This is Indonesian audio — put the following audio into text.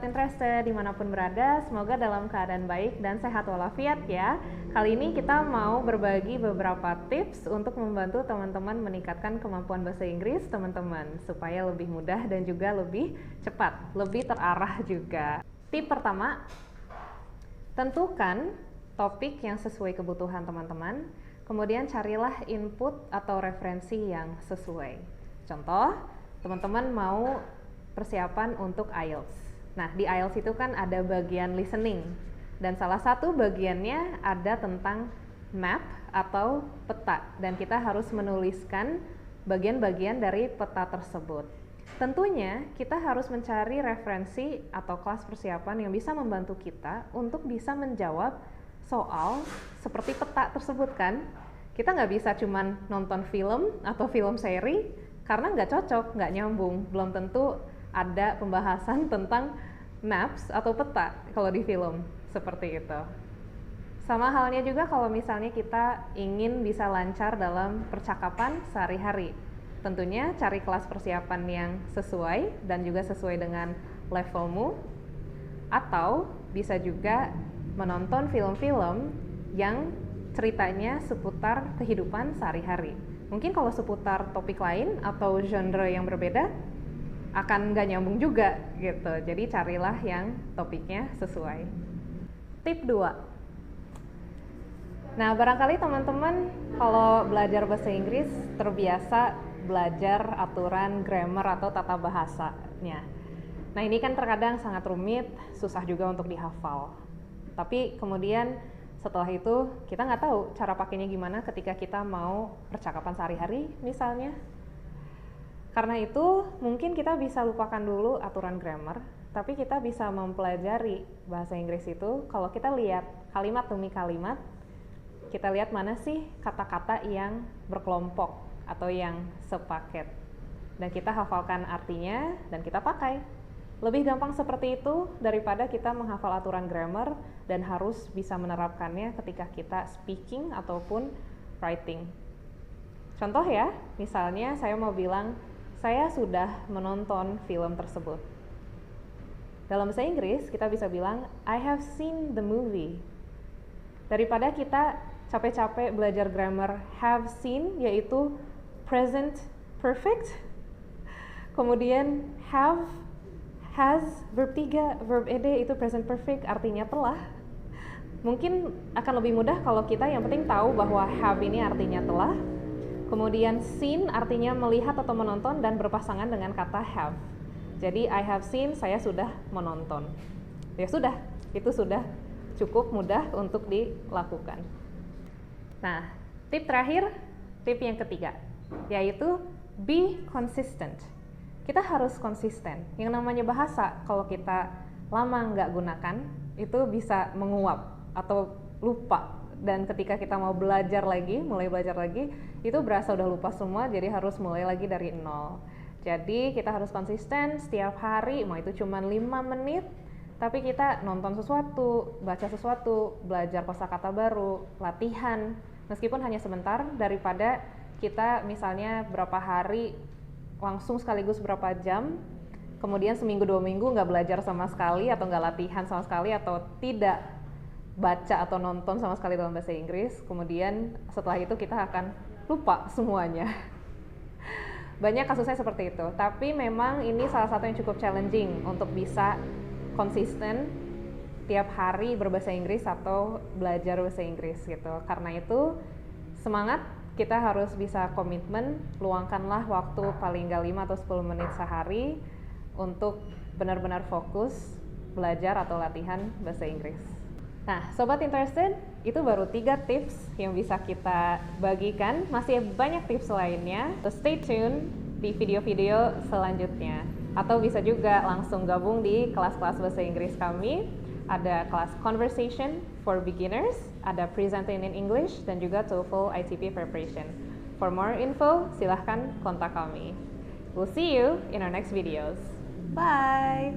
Interested dimanapun berada, semoga dalam keadaan baik dan sehat walafiat ya. Kali ini kita mau berbagi beberapa tips untuk membantu teman-teman meningkatkan kemampuan bahasa Inggris teman-teman, supaya lebih mudah dan juga lebih cepat, lebih terarah juga. Tip pertama, tentukan topik yang sesuai kebutuhan teman-teman, kemudian carilah input atau referensi yang sesuai. Contoh, teman-teman mau persiapan untuk IELTS. Nah, di IELTS itu kan ada bagian listening, dan salah satu bagiannya ada tentang map atau peta, dan kita harus menuliskan bagian-bagian dari peta tersebut. Tentunya kita harus mencari referensi atau kelas persiapan yang bisa membantu kita untuk bisa menjawab soal seperti peta tersebut kan. Kita nggak bisa cuman nonton film atau film seri, karena nggak cocok, nggak nyambung, belum tentu ada pembahasan tentang maps atau peta kalau di film, seperti itu. Sama halnya juga kalau misalnya kita ingin bisa lancar dalam percakapan sehari-hari. Tentunya cari kelas persiapan yang sesuai dan juga sesuai dengan levelmu, atau bisa juga menonton film-film yang ceritanya seputar kehidupan sehari-hari. Mungkin kalau seputar topik lain atau genre yang berbeda, akan nggak nyambung juga gitu. Jadi carilah yang topiknya sesuai. Tip 2. Nah, barangkali teman-teman kalau belajar bahasa Inggris terbiasa belajar aturan grammar atau tata bahasanya. Nah, ini kan terkadang sangat rumit, susah juga untuk dihafal. Tapi kemudian setelah itu kita nggak tahu cara pakainya gimana ketika kita mau percakapan sehari-hari misalnya. Karena itu mungkin kita bisa lupakan dulu aturan grammar, tapi kita bisa mempelajari bahasa Inggris itu kalau kita lihat kalimat demi kalimat, kita lihat mana sih kata-kata yang berkelompok atau yang sepaket, dan kita hafalkan artinya dan kita pakai. Lebih gampang seperti itu daripada kita menghafal aturan grammar dan harus bisa menerapkannya ketika kita speaking ataupun writing. Contoh ya, misalnya saya mau bilang, saya sudah menonton film tersebut. Dalam bahasa Inggris, kita bisa bilang, I have seen the movie. Daripada kita capek-capek belajar grammar have seen, yaitu present perfect, kemudian have, has, verb 3, verb ed itu present perfect, artinya telah. Mungkin akan lebih mudah kalau kita yang penting tahu bahwa have ini artinya telah, kemudian seen artinya melihat atau menonton dan berpasangan dengan kata have. Jadi I have seen, saya sudah menonton. Ya sudah, itu sudah cukup mudah untuk dilakukan. Nah, tip terakhir, tip yang ketiga, yaitu be consistent. Kita harus konsisten. Yang namanya bahasa, kalau kita lama nggak gunakan, itu bisa menguap atau lupa. Dan ketika kita mau belajar lagi, mulai belajar lagi, itu berasa udah lupa semua, jadi harus mulai lagi dari nol. Jadi kita harus konsisten setiap hari, mau itu cuma 5 menit, tapi kita nonton sesuatu, baca sesuatu, belajar kosakata baru, latihan, meskipun hanya sebentar, daripada kita misalnya berapa hari langsung sekaligus berapa jam, kemudian seminggu 2 minggu nggak belajar sama sekali, atau nggak latihan sama sekali, atau tidak baca atau nonton sama sekali dalam bahasa Inggris, kemudian setelah itu kita akan lupa semuanya. Banyak kasusnya seperti itu, tapi memang ini salah satu yang cukup challenging untuk bisa konsisten tiap hari berbahasa Inggris atau belajar bahasa Inggris gitu. Karena itu semangat, kita harus bisa komitmen, luangkanlah waktu paling nggak 5 atau 10 menit sehari untuk benar-benar fokus belajar atau latihan bahasa Inggris. Nah, Sobat Interested, itu baru 3 tips yang bisa kita bagikan. Masih banyak tips lainnya, so stay tune di video-video selanjutnya. Atau bisa juga langsung gabung di kelas-kelas bahasa Inggris kami. Ada kelas Conversation for Beginners, ada Presenting in English, dan juga TOEFL ITP Preparation. For more info, silahkan kontak kami. We'll see you in our next videos. Bye!